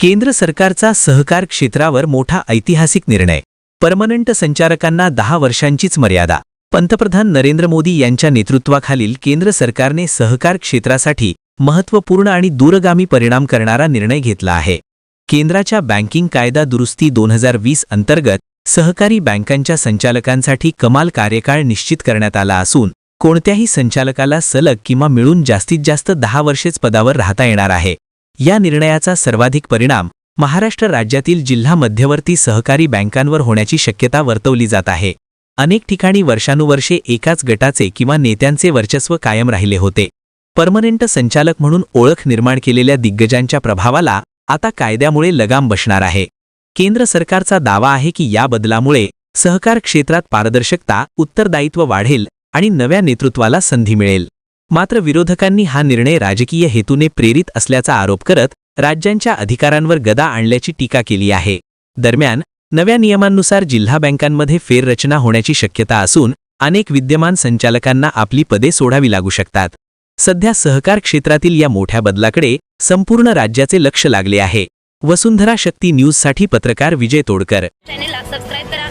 केंद्र सरकारचा सहकार क्षेत्रावर मोठा ऐतिहासिक निर्णय. परमनंट संचालकांना 10 वर्षांचीच मर्यादा. पंतप्रधान नरेंद्र मोदी यांच्या नेतृत्वाखालील केंद्र सरकारने सहकार क्षेत्रासाठी महत्त्वपूर्ण आणि दूरगामी परिणाम करणारा निर्णय घेतला आहे. केंद्राच्या बँकिंग कायदा दुरुस्ती 2020 अंतर्गत सहकारी बँकांच्या संचालकांसाठी कमाल कार्यकाळ निश्चित करण्यात आला असून कोणत्याही संचालकाला सलग किंवा मिळून जास्तीत जास्त 10 वर्षेच पदावर राहता येणार आहे. या निर्णयाचा सर्वाधिक परिणाम महाराष्ट्र राज्यातील जिल्हा मध्यवर्ती सहकारी बँकांवर होण्याची शक्यता वर्तवली जात आहे. अनेक ठिकाणी वर्षानुवर्षे एकाच गटाचे किंवा नेत्यांचे वर्चस्व कायम राहिले होते. परमनंट संचालक म्हणून ओळख निर्माण केलेल्या दिग्गजांच्या प्रभावाला आता कायद्यामुळे लगाम बसणार आहे. केंद्र सरकारचा दावा आहे की या बदलामुळे सहकार क्षेत्रात पारदर्शकता, उत्तरदायित्व वाढेल आणि नव्या नेतृत्वाला संधी मिळेल. मात्र विरोधकांनी हा निर्णय राजकीय हेतूने प्रेरित असल्याचा आरोप करत राज्यांच्या अधिकारांवर गदा आणल्याची टीका केली आहे. दरम्यान नव्या नियमांनुसार जिल्हा बँकांमध्ये फेररचना होण्याची शक्यता असून अनेक विद्यमान संचालकांना आपली पदे सोडावी लागू शकतात. सध्या सहकार क्षेत्रातील या मोठ्या बदलाकडे संपूर्ण राज्याचे लक्ष लागले आहे. वसुंधरा शक्ती न्यूजसाठी पत्रकार विजय तोडकर. चॅनेलला सबस्क्राइब करा.